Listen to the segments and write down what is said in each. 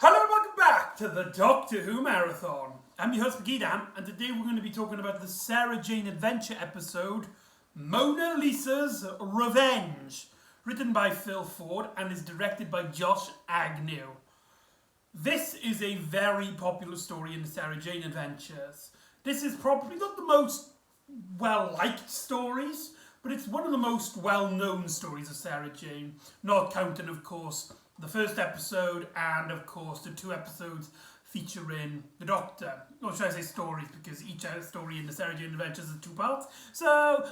Hello and welcome back to the Doctor Who Marathon. I'm your host McEdam, and today we're going to be talking about the Sarah Jane Adventure episode, Mona Lisa's Revenge, written by Phil Ford and is directed by Josh Agnew. This is a very popular story in the Sarah Jane Adventures. This is probably not the most well-liked stories, but it's one of the most well-known stories of Sarah Jane, not counting, of course, the first episode and, of course, the two episodes featuring the Doctor. Or should I say stories, because each story in the Sarah Jane Adventures is two parts. So,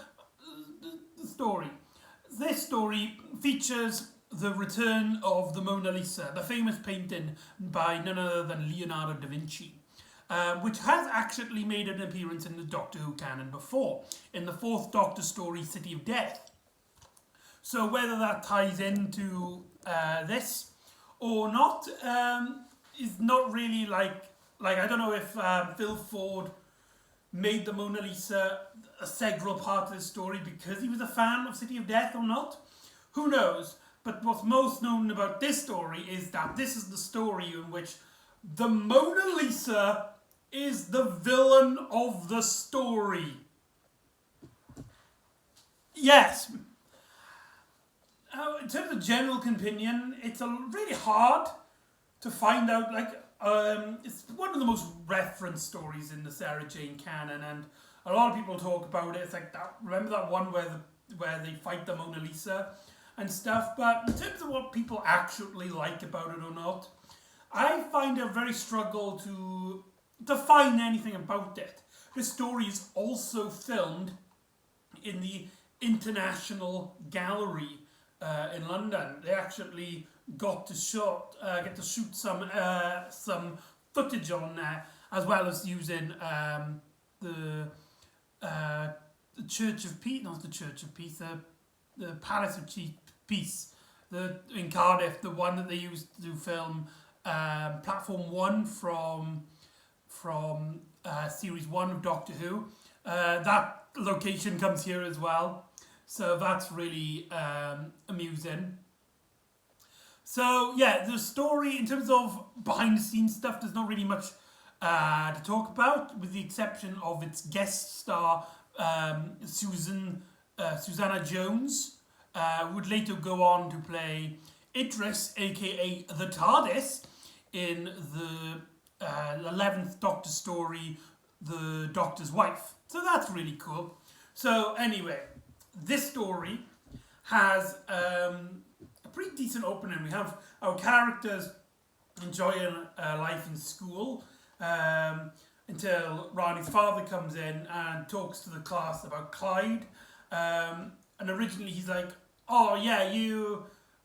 the story. This story features the return of the Mona Lisa, the famous painting by none other than Leonardo da Vinci, which has actually made an appearance in the Doctor Who canon before, in the fourth Doctor story, City of Death. So whether that ties into this or not is not really like I don't know if Phil Ford made the Mona Lisa a integral part of the story because he was a fan of City of Death or not. Who knows? But what's most known about this story is that this is the story in which the Mona Lisa is the villain of the story. Yes. In terms of general opinion, it's really hard to find out. It's one of the most referenced stories in the Sarah Jane canon, and a lot of people talk about it. It's like that. Remember that one where they fight the Mona Lisa and stuff. But in terms of what people actually like about it or not, I find it a very struggle to define anything about it. This story is also filmed in the International Gallery in London. They actually got to shoot some footage on there, as well as using the Church of Peace, not the Church of Peace, the Palace of Peace, in Cardiff, the one that they used to film Platform 1 from Series 1 of Doctor Who. That location comes here as well. So that's really amusing. So yeah, the story in terms of behind the scenes stuff, there's not really much to talk about, with the exception of its guest star Susanna Jones, would later go on to play Idris, aka the TARDIS, in the 11th Doctor story, The Doctor's Wife. So that's really cool. So anyway, this story has a pretty decent opening. We have our characters enjoying life in school until Rani's father comes in and talks to the class about Clyde. And originally he's like, "Oh yeah,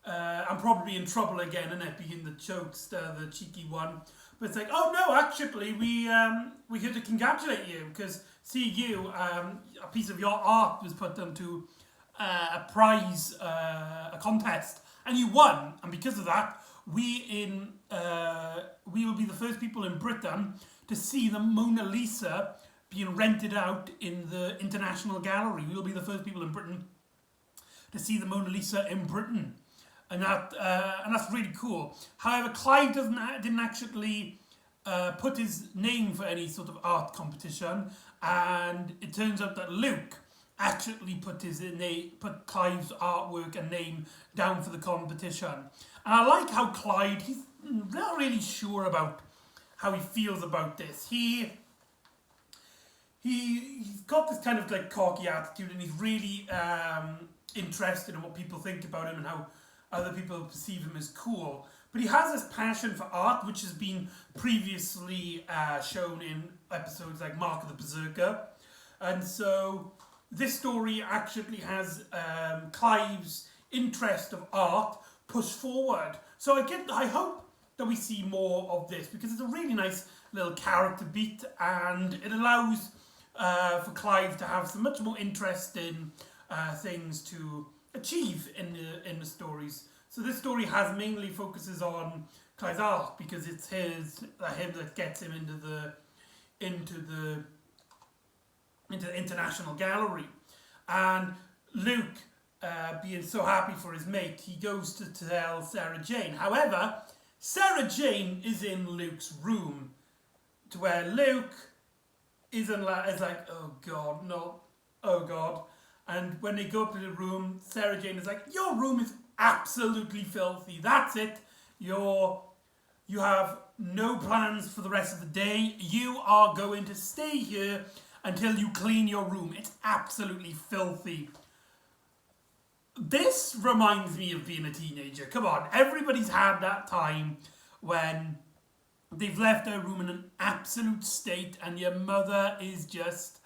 I'm probably in trouble again," and it being the jokester, the cheeky one. But it's like, "Oh no, actually we're here to congratulate you because see you, a piece of your art was put onto a prize, a contest, and you won. And because of that, we will be the first people in Britain to see the Mona Lisa being rented out in the International Gallery. We will be the first people in Britain to see the Mona Lisa in Britain." And that's really cool. However, Clive didn't actually put his name for any sort of art competition, and it turns out that Luke actually put Clive's artwork and name down for the competition. And I like how Clyde, he's not really sure about how he feels about this. He's got this kind of like cocky attitude, and he's really interested in what people think about him and how other people perceive him as cool. But he has this passion for art, which has been previously shown in episodes like Mark of the Berserker. And so this story actually has Clive's interest of art pushed forward. So I hope that we see more of this, because it's a really nice little character beat, and it allows for Clive to have some much more interesting things to achieve in the stories. So this story mainly focuses on Clive's art, because it's him that gets him into the International Gallery. And Luke, being so happy for his mate, he goes to tell Sarah Jane. However, Sarah Jane is in Luke's room, to where Luke is like, oh God, no, oh God. And when they go up to the room, Sarah Jane is like, your room is absolutely filthy. That's it. You have no plans for the rest of the day. You are going to stay here until you clean your room. It's absolutely filthy. This reminds me of being a teenager. Come on, everybody's had that time when they've left their room in an absolute state and your mother is just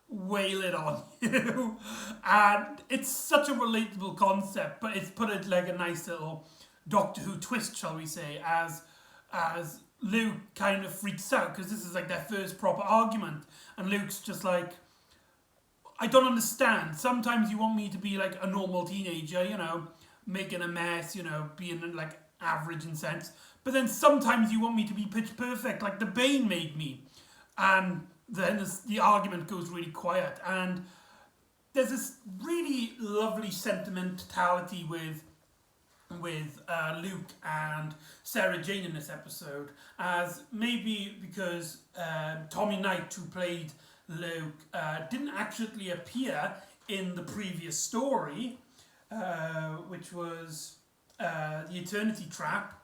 wailing on you. And it's such a relatable concept, but it's put it like a nice little Doctor Who twist, shall we say, as Luke kind of freaks out because this is like their first proper argument, and Luke's just like, I don't understand. Sometimes you want me to be like a normal teenager, you know, making a mess, you know, being like average in sense, but then sometimes you want me to be pitch perfect like the Bane made me. And then the argument goes really quiet, and there's this really lovely sentimentality with Luke and Sarah Jane in this episode, as maybe because Tommy Knight, who played Luke, didn't actually appear in the previous story, which was The Eternity Trap.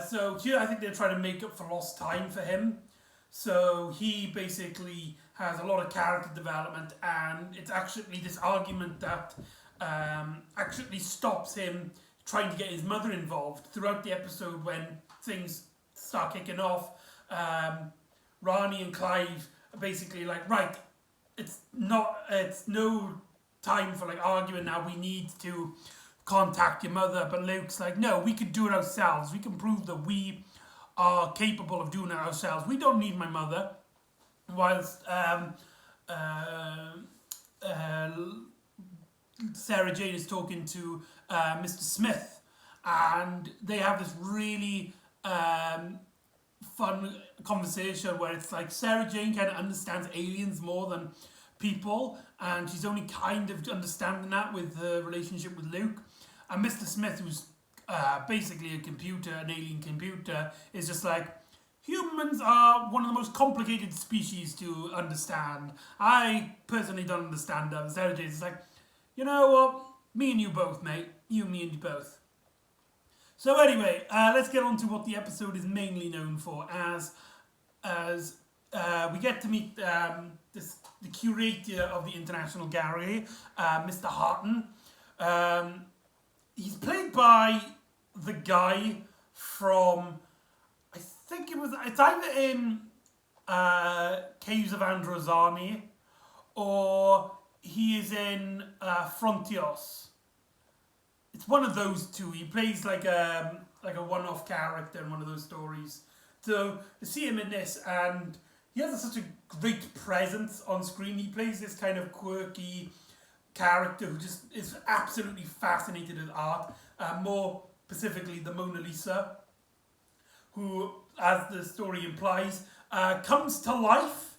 So here I think they're trying to make up for lost time for him. So he basically has a lot of character development, and it's actually this argument that actually stops him trying to get his mother involved throughout the episode. When things start kicking off, Rani and Clive are basically like, right, it's no time for like arguing now, we need to contact your mother. But Luke's like, no, we could do it ourselves, we can prove that we are capable of doing it ourselves, we don't need my mother. Whilst Sarah Jane is talking to Mr. Smith, and they have this really fun conversation where it's like Sarah Jane kind of understands aliens more than people, and she's only kind of understanding that with the relationship with Luke. And Mr. Smith, who's basically a computer, an alien computer, is just like, humans are one of the most complicated species to understand. I personally don't understand them. Sarah Jane is like, you know what? Me and you both, mate. Me and you both. So anyway, let's get on to what the episode is mainly known for, as we get to meet the curator of the International Gallery, Mr. Harton. He's played by the guy from, I think it's either in Caves of Androzani, or he is in Frontios. It's one of those two. He plays like a one-off character in one of those stories. So to see him in this, and he has such a great presence on screen. He plays this kind of quirky character who just is absolutely fascinated with art. More specifically, the Mona Lisa, who, as the story implies, comes to life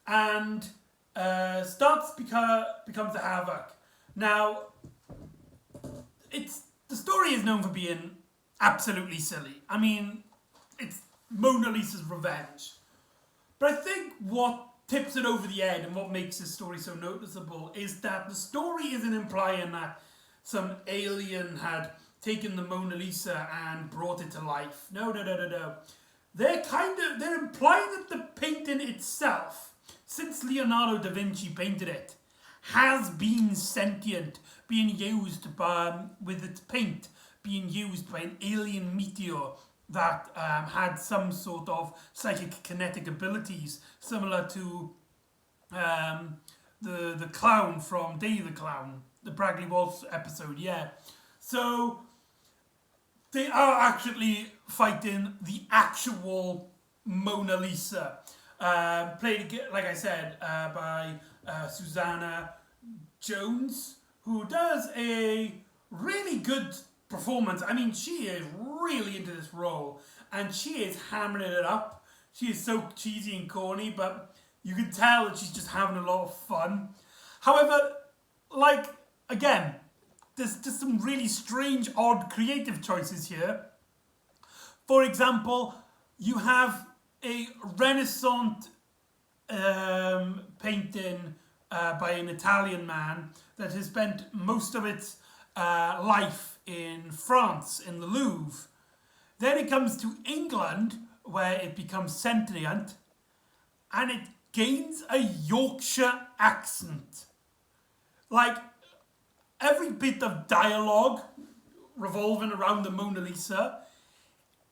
and becomes a havoc. Now, the story is known for being absolutely silly. I mean, it's Mona Lisa's revenge. But I think what tips it over the edge and what makes this story so noticeable is that the story isn't implying that some alien had taken the Mona Lisa and brought it to life. No. They're implying that the painting itself, since Leonardo da Vinci painted it, has been sentient, being used with its paint, being used by an alien meteor that had some sort of psychic kinetic abilities, similar to the clown from Day of the Clown, the Bradley Walsh episode, yeah. So they are actually fighting the actual Mona Lisa, played, like I said, by Susanna Jones, who does a really good performance. I mean, she is really into this role, and she is hammering it up. She is so cheesy and corny, but you can tell that she's just having a lot of fun. However, like, again, there's just some really strange, odd, creative choices here. For example, you have a Renaissance painting by an Italian man that has spent most of its life in France, in the Louvre. Then it comes to England, where it becomes sentient, and it gains a Yorkshire accent. Like, every bit of dialogue revolving around the Mona Lisa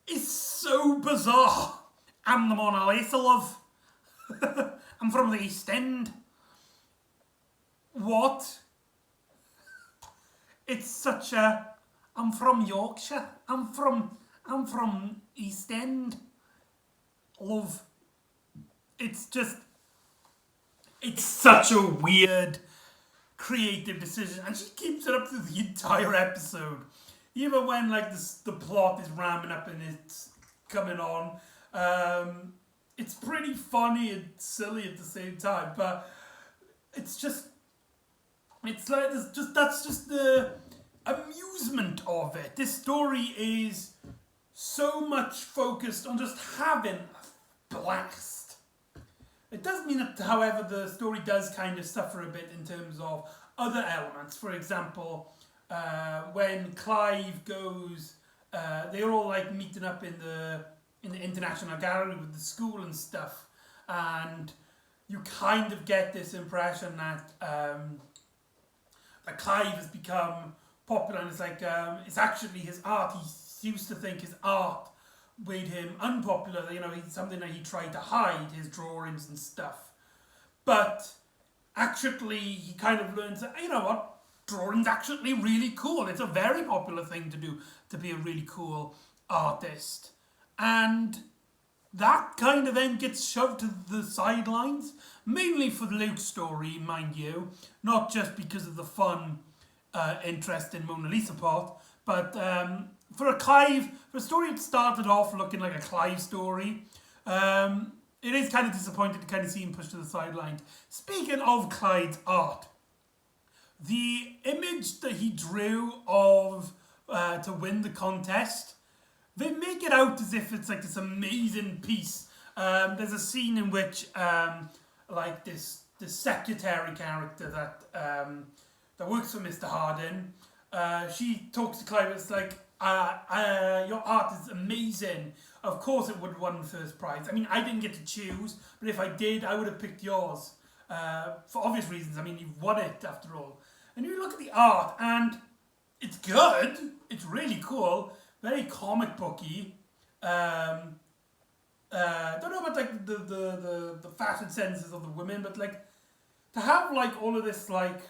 is so bizarre. I'm the Mona Lisa, love. I'm from the East End. What? It's such a... I'm from Yorkshire. I'm from East End. Love. It's such a weird creative decision, and she keeps it up through the entire episode. Even when like the plot is ramming up and it's coming on, it's pretty funny and silly at the same time. But it's like that's just the amusement of it. This story is so much focused on just having a blast. It does mean that, however, the story does kind of suffer a bit in terms of other elements. For example, when Clive goes, they're all like meeting up in the International Gallery with the school and stuff, and you kind of get this impression that that Clive has become popular, and it's like it's actually his art. He used to think his art made him unpopular. You know, he's something that he tried to hide, his drawings and stuff. But actually, he kind of learns that, you know what, drawing's actually really cool. It's a very popular thing to do, to be a really cool artist. And that kind of then gets shoved to the sidelines, mainly for Luke's story, mind you, not just because of the fun interest in Mona Lisa part, but for a story that started off looking like a Clive story, it is kind of disappointing to kind of see him pushed to the sidelines. Speaking of Clyde's art, the image that he drew of to win the contest, they make it out as if it's like this amazing piece. There's a scene in which like this secretary character that works for Mr. Hardin, she talks to Clive. It's like, your art is amazing. Of course it would have won the first prize. I mean, I didn't get to choose, but if I did, I would have picked yours. For obvious reasons. I mean, you've won it after all. And you look at the art, and it's good. It's really cool. Very comic booky. Don't know about like the fashion senses of the women, but like to have like all of this like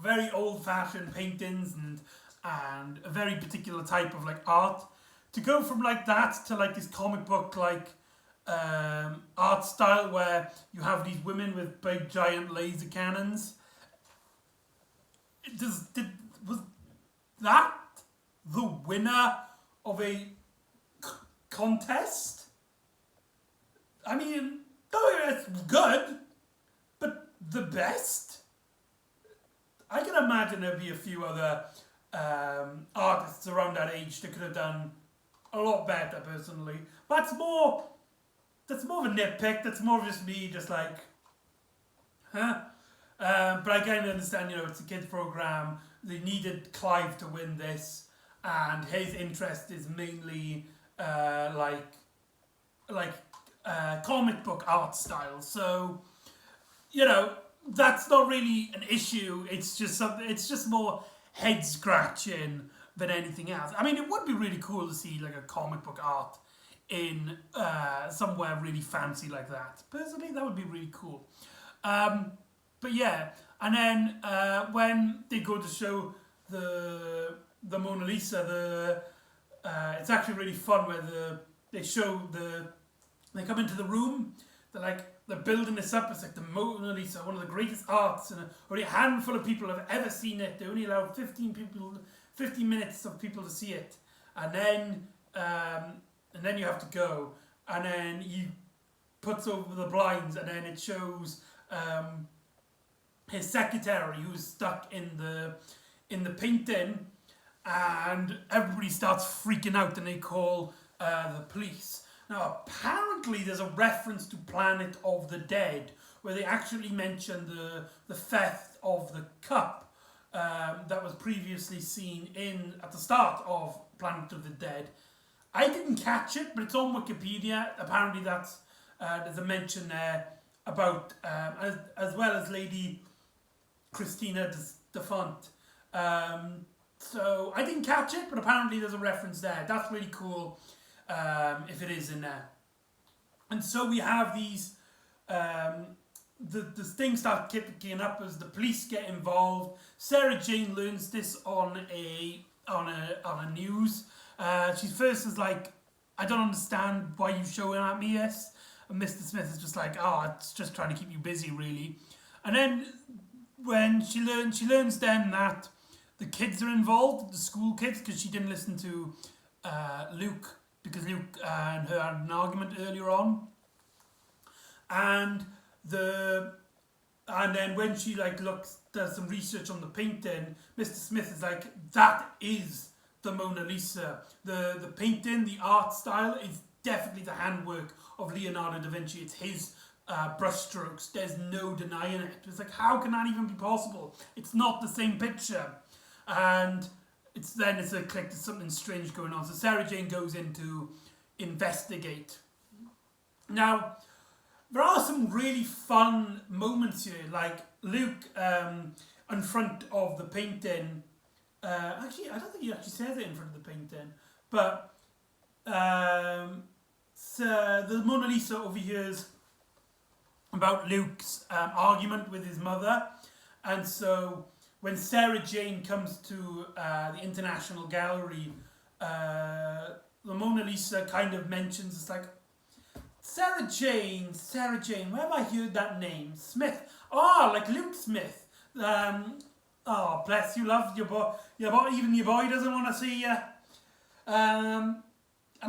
very old-fashioned paintings and a very particular type of like art, to go from like that to like this comic book like art style where you have these women with big giant laser cannons. Was that the winner of a contest? I mean, it's good, but the best? I can imagine there'd be a few other artists around that age that could have done a lot better, personally. But that's more of a nitpick. That's more of just me, just like, huh? But I kind of understand, you know, it's a kids program. They needed Clive to win this, and his interest is mainly comic book art style. So, you know, that's not really an issue. It's just something. It's just more head scratching than anything else. I mean, it would be really cool to see like a comic book art in somewhere really fancy like that. Personally, that would be really cool. But yeah, and then when they go to show the Mona Lisa, it's actually really fun where they come into the room. They're building this up. It's like the Mona Lisa, one of the greatest arts, and only a handful of people have ever seen it. They only allowed 15 minutes of people to see it, and then you have to go, and then he puts over the blinds, and then it shows his secretary who's stuck in the painting, and everybody starts freaking out and they call the police. Now, apparently there's a reference to Planet of the Dead, where they actually mention the theft of the cup that was previously seen at the start of Planet of the Dead. I didn't catch it, but it's on Wikipedia. Apparently there's a mention there about, as well as Lady Christina DeFont. So I didn't catch it, but apparently there's a reference there. That's really cool if it is in there. And so we have these, the things start kicking up as the police get involved. Sarah Jane learns this on a news. She first is like, I don't understand why you're showing at me this. And Mr. Smith is just like, oh, it's just trying to keep you busy, really. And then when she learns then that the kids are involved, the school kids, because she didn't listen to Luke, because Luke and her had an argument earlier on. And then when she does some research on the painting, Mr. Smith is like, that is the Mona Lisa. The painting, the art style is definitely the handwork of Leonardo da Vinci. It's his brushstrokes. There's no denying it. It's like, how can that even be possible? It's not the same picture. And it's a click, there's something strange going on. So Sarah Jane goes in to investigate. Now, there are some really fun moments here, like Luke in front of the painting. Actually, I don't think he actually says it in front of the painting, but so the Mona Lisa overhears about Luke's argument with his mother, and so when Sarah Jane comes to the International Gallery, the Mona Lisa kind of mentions, it's like, Sarah Jane, where have I heard that name? Smith. Oh, like Luke Smith. Oh, bless you, love. Your boy, even your boy doesn't want to see you. And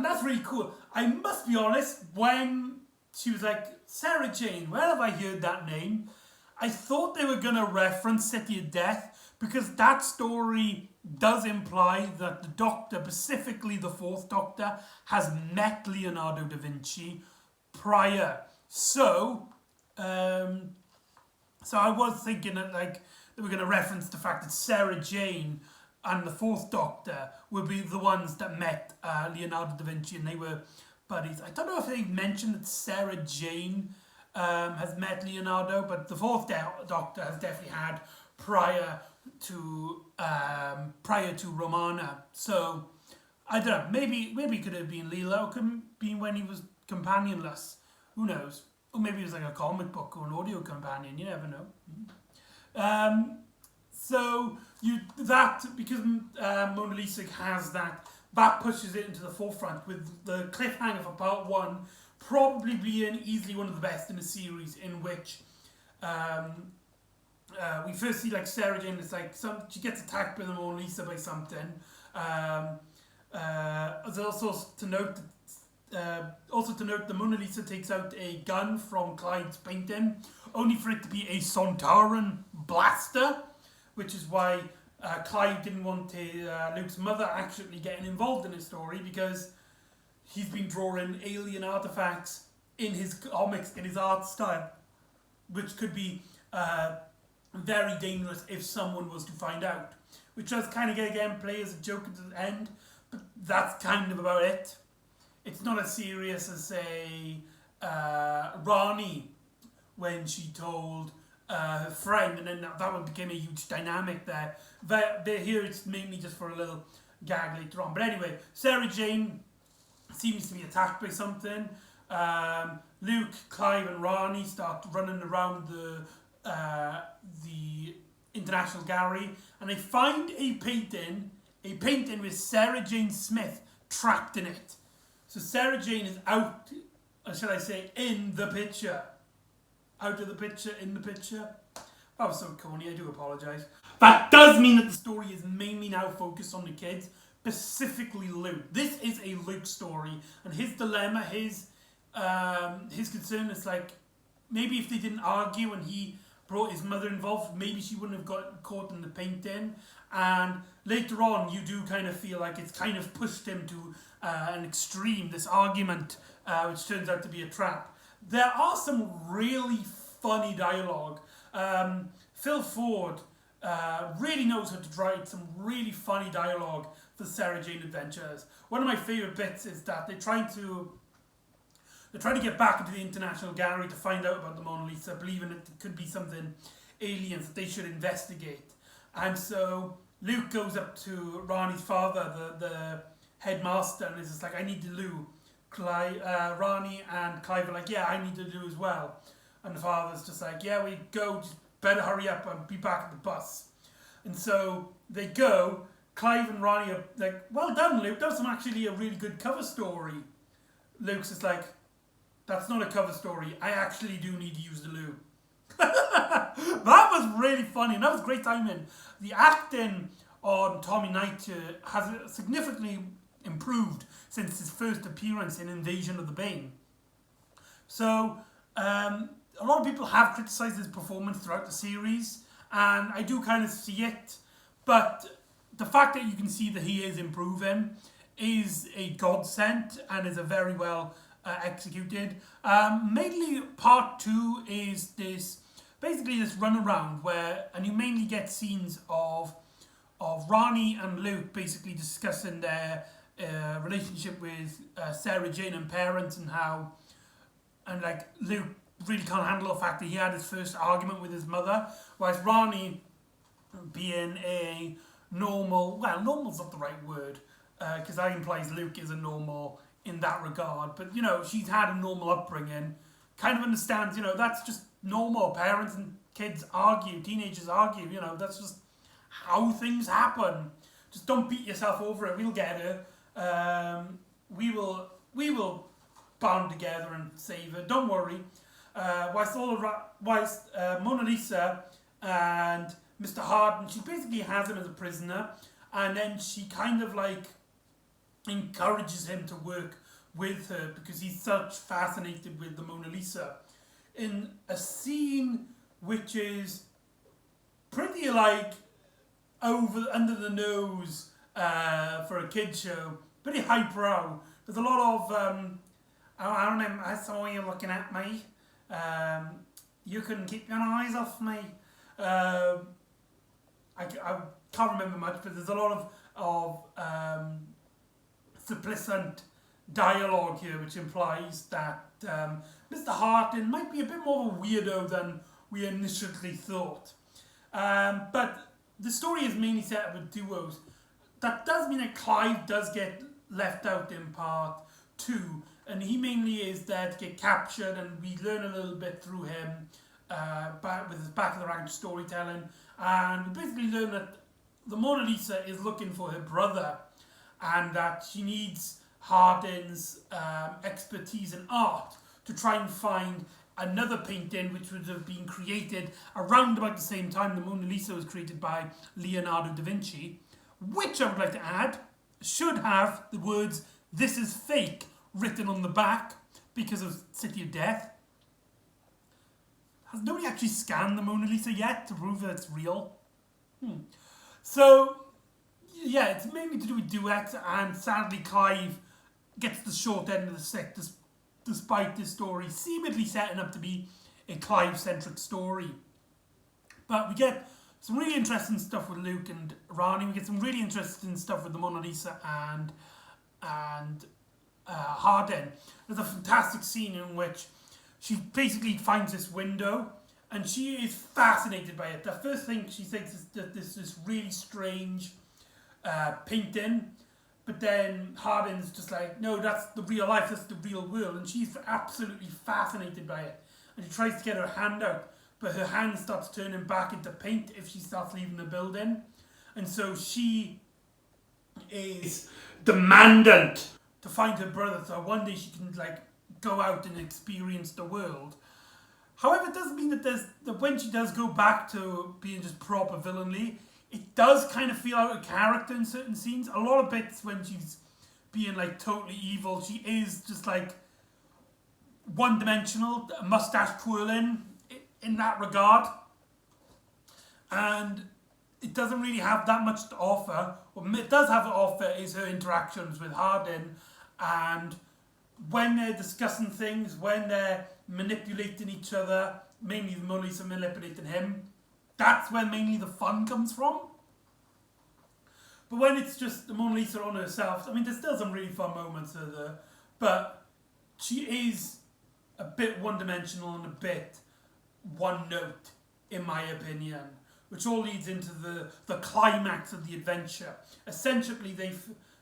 that's really cool. I must be honest, when she was like, Sarah Jane, where have I heard that name? I thought they were going to reference City of Death, because that story does imply that the Doctor, specifically the Fourth Doctor, has met Leonardo da Vinci prior. So I was thinking that they were going to reference the fact that Sarah Jane and the Fourth Doctor would be the ones that met Leonardo da Vinci, and they were buddies. I don't know if they mentioned that Sarah Jane has met Leonardo, but the Fourth Doctor has definitely had prior to Romana. So I don't know. Maybe it could have been Lilo. It could have been when he was companionless. Who knows? Or maybe it was like a comic book or an audio companion. You never know. Because Mona Lisa has that pushes it into the forefront, with the cliffhanger for part one probably being easily one of the best in the series, in which we first see Sarah Jane. It's like she gets attacked by the Mona Lisa by something. There's also to note the Mona Lisa takes out a gun from Clyde's painting, only for it to be a Sontaran blaster, which is why Clyde didn't want Luke's mother actually getting involved in his story, because he's been drawing alien artifacts in his comics, in his art style, which could be very dangerous if someone was to find out. Which does kind of again play as a joke at the end, but that's kind of about it. It's not as serious as, say, Rani, when she told her friend, and then that one became a huge dynamic there. Here it's mainly just for a little gag later on. But anyway, Sarah Jane seems to be attacked by something. Luke, Clive and Rani start running around the International Gallery, and they find a painting with Sarah Jane Smith trapped in it. So Sarah Jane is out, or shall I say, in the picture. Out of the picture, in the picture. That was so corny, I do apologise. That does mean that the story is mainly now focused on the kids, specifically Luke. This is a Luke story, and his dilemma, his concern is maybe if they didn't argue and he brought his mother involved, maybe she wouldn't have got caught in the painting. And later on, you do kind of feel like it's kind of pushed him to an extreme, this argument, which turns out to be a trap. There are some really funny dialogue. Phil Ford really knows how to write some really funny dialogue for Sarah Jane Adventures. One of my favourite bits is that they're trying to get back into the International Gallery to find out about the Mona Lisa, believing it could be something aliens that they should investigate. And so Luke goes up to Rani's father, the headmaster, and is just like, I need the loo. Rani and Clive are like, yeah, I need the loo as well. And the father's just like, yeah, we go, just better hurry up and be back at the bus. And so they go. Clive and Rani are like, well done, Luke, that was actually a really good cover story. Luke's just like, that's not a cover story, I actually do need to use the loo. That was really funny, and that was great timing. The acting on Tommy Knight has significantly improved since his first appearance in Invasion of the Bane. So, a lot of people have criticised his performance throughout the series, and I do kind of see it, but the fact that you can see that he is improving is a godsend and is a very well executed. Mainly part 2 is basically this run around and you mainly get scenes of Rani and Luke basically discussing their relationship with Sarah Jane and parents, and like Luke really can't handle the fact that he had his first argument with his mother, whilst Rani, being a normal's not the right word, because that implies Luke isn't normal in that regard, but she's had a normal upbringing, kind of understands, that's just normal. Parents and kids argue, teenagers argue, that's just how things happen. Just don't beat yourself over it, we'll get her. We will band together and save her, don't worry. Whilst Mona Lisa and Mr. Harden, she basically has him as a prisoner, and then she kind of like encourages him to work with her because he's such fascinated with the Mona Lisa. In a scene which is pretty like under the nose for a kid's show, pretty highbrow. There's a lot of I saw you looking at me. You couldn't keep your eyes off me. I can't remember much, but there's a lot of supplicant dialogue here, which implies that Mr. Harden might be a bit more of a weirdo than we initially thought. But the story is mainly set up with duos. That does mean that Clive does get left out in part 2, and he mainly is there to get captured, and we learn a little bit through him with his back of the rank storytelling, and we basically learn that the Mona Lisa is looking for her brother, and that she needs Hardin's expertise in art to try and find another painting which would have been created around about the same time the Mona Lisa was created by Leonardo da Vinci, which I would like to add should have the words "This is fake" written on the back because of City of Death. Has nobody actually scanned the Mona Lisa yet to prove that it's real? So, yeah, it's mainly to do with duets, and sadly Clive gets the short end of the stick despite this story seemingly setting up to be a Clive-centric story. But we get some really interesting stuff with Luke and Rani. We get some really interesting stuff with the Mona Lisa and Harden. There's a fantastic scene in which she basically finds this window and she is fascinated by it. The first thing she thinks is that there's this really strange painting, but then Harden's just like, no, that's the real life, that's the real world, and she's absolutely fascinated by it. And she tries to get her hand out, but her hand starts turning back into paint if she starts leaving the building. And so she is demandant to find her brother, so one day she can like go out and experience the world. However, it doesn't mean that when she does go back to being just proper villainly, it does kind of feel out of character in certain scenes. A lot of bits when she's being like totally evil, she is just like one-dimensional, mustache twirling in that regard. And it doesn't really have that much to offer. What it does have to offer is her interactions with Hardin, and when they're discussing things, when they're manipulating each other, mainly the Mona Lisa manipulating him, that's where mainly the fun comes from. But when it's just the Mona Lisa on herself, I mean, there's still some really fun moments with her, but she is a bit one-dimensional and a bit one-note, in my opinion, which all leads into the climax of the adventure. Essentially, they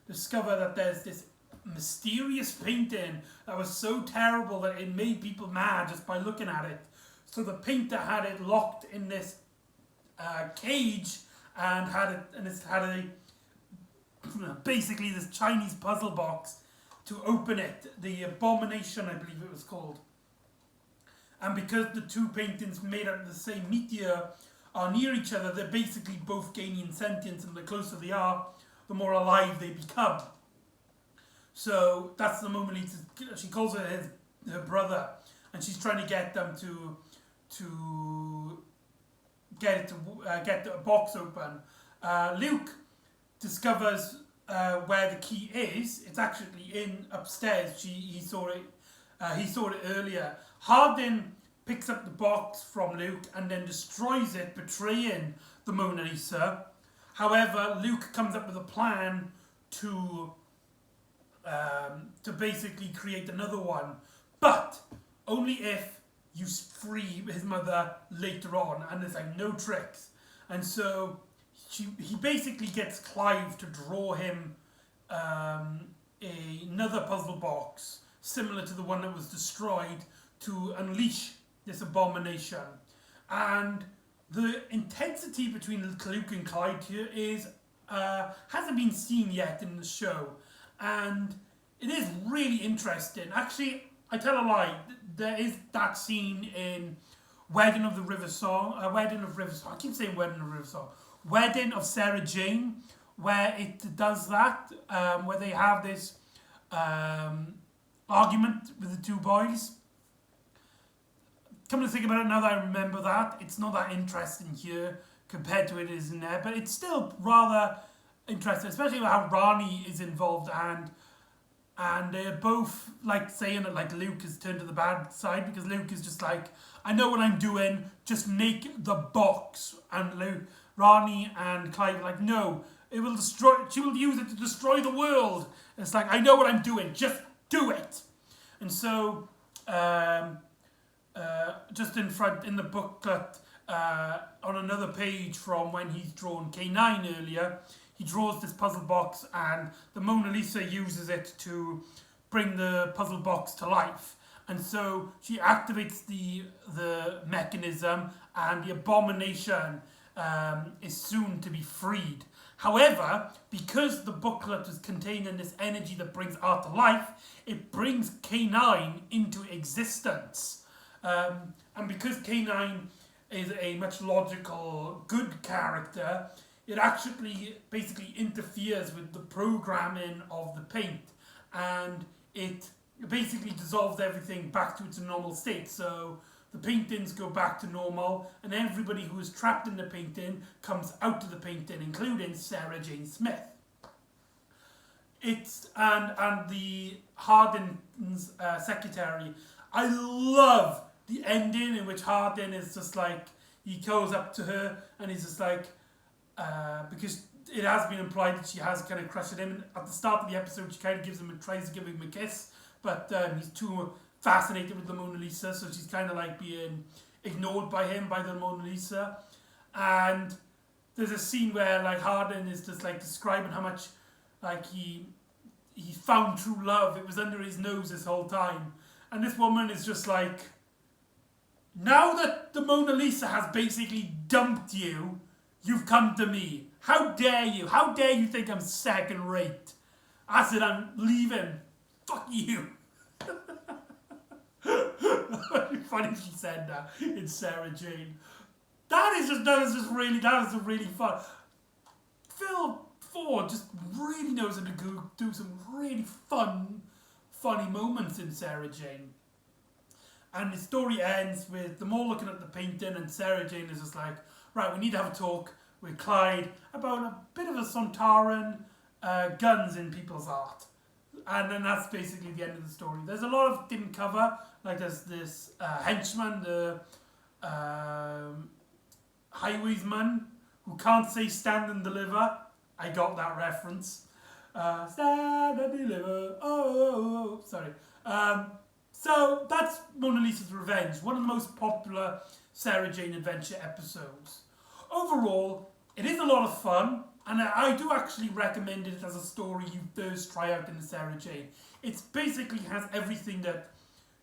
discover that there's this mysterious painting that was so terrible that it made people mad just by looking at it. So the painter had it locked in this cage and it had a basically this Chinese puzzle box to open it. The Abomination, I believe it was called. And because the two paintings made out of the same meteor are near each other, they're basically both gaining sentience, and the closer they are, the more alive they become. So that's the moment she calls it her brother, and she's trying to get them to get the box open. Luke discovers where the key is. It's actually in upstairs. He saw it. He saw it earlier. Hardin picks up the box from Luke and then destroys it, betraying the Mona Lisa. However, Luke comes up with a plan to basically create another one, but only if you free his mother later on, and there's like no tricks. And so he basically gets Clive to draw him another puzzle box similar to the one that was destroyed to unleash this abomination. And the intensity between Luke and Clyde here is hasn't been seen yet in the show, and it is really interesting. Actually, I tell a lie. There is that scene in Wedding of the River Song. I keep saying Wedding of the River Song. Wedding of Sarah Jane, where it does that, where they have this argument with the two boys. Come to think about it, now that I remember that, it's not that interesting here compared to it is in there, but it's still rather interesting, especially how Rani is involved, and they're both like saying that like Luke has turned to the bad side, because Luke is just like, I know what I'm doing, just make the box. And Rani and Clive are like, no, it will destroy. She will use it to destroy the world. And it's like, I know what I'm doing, just do it. And so, just in front in the booklet, on another page from when he's drawn K9 earlier, he draws this puzzle box, and the Mona Lisa uses it to bring the puzzle box to life. And so she activates the mechanism, and the abomination is soon to be freed. However, because the booklet is containing this energy that brings art to life, it brings K9 into existence. And because K9 is a much logical, good character, it actually basically interferes with the programming of the paint, and it basically dissolves everything back to its normal state. So the paintings go back to normal, and everybody who is trapped in the painting comes out of the painting, including Sarah Jane Smith. And the Hardin's secretary. I love the ending in which Hardin is just like, he goes up to her and he's just like, because it has been implied that she has kind of crushed him. At the start of the episode, she kind of tries to give him a kiss, but he's too fascinated with the Mona Lisa, so she's kind of like being ignored by him, by the Mona Lisa. And there's a scene where like Hardin is just like describing how much like he found true love. It was under his nose this whole time. And this woman is just like, now that the Mona Lisa has basically dumped you, you've come to me. How dare you? How dare you think I'm second rate? I said, I'm leaving. Fuck you. Funny she said that in Sarah Jane. That is really fun. Phil Ford just really knows how to do some really funny moments in Sarah Jane. And the story ends with them all looking at the painting, and Sarah Jane is just like, right, we need to have a talk with Clyde about a bit of a Sontaran guns in people's art. And then that's basically the end of the story. There's a lot of didn't cover, like there's this henchman, the highwaysman, who can't say stand and deliver. I got that reference. Stand and deliver, oh. Sorry. So that's Mona Lisa's Revenge, one of the most popular Sarah Jane Adventure episodes. Overall, it is a lot of fun, and I do actually recommend it as a story you first try out in a Sarah Jane. It basically has everything that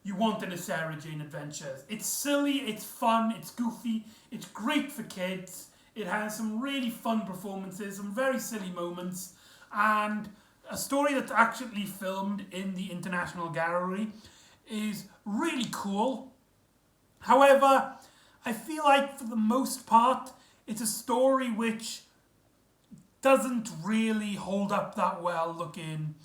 you want in a Sarah Jane Adventures. It's silly, it's fun, it's goofy, it's great for kids. It has some really fun performances, some very silly moments, and a story that's actually filmed in the International Gallery is really cool. However, I feel like for the most part, it's a story which doesn't really hold up that well looking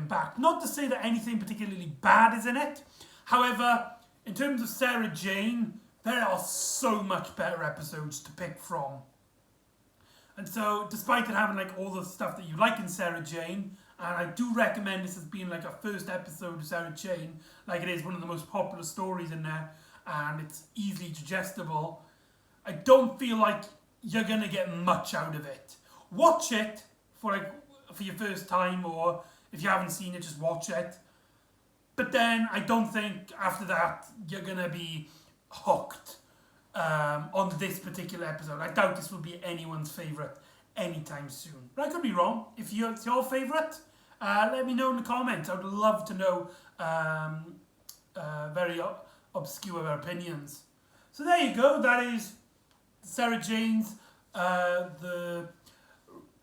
back. Not to say that anything particularly bad is in it. However, in terms of Sarah Jane, there are so much better episodes to pick from. And so, despite it having like all the stuff that you like in Sarah Jane, and I do recommend this as being like a first episode of Sarah Jane, like it is one of the most popular stories in there, and it's easily digestible, I don't feel like you're gonna get much out of it. Watch it for your first time, or if you haven't seen it, just watch it. But then I don't think after that you're gonna be hooked on this particular episode. I doubt this will be anyone's favourite anytime soon. But I could be wrong. If it's your favourite, let me know in the comments. I would love to know very obscure opinions. So there you go. That is Sarah Jane's the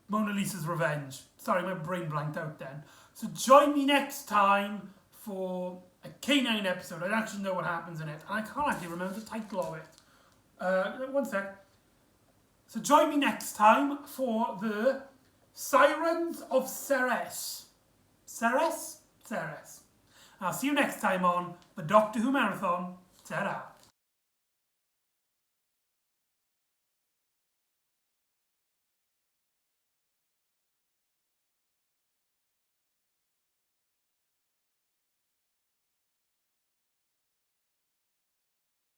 Mona Lisa's Revenge. Sorry, my brain blanked out then. So join me next time for a K9 episode. I don't actually know what happens in it, and I can't actually remember the title of it. One sec. So join me next time for the Sirens of Ceres. Ceres? Ceres. I'll see you next time on the Doctor Who Marathon. Ta-da.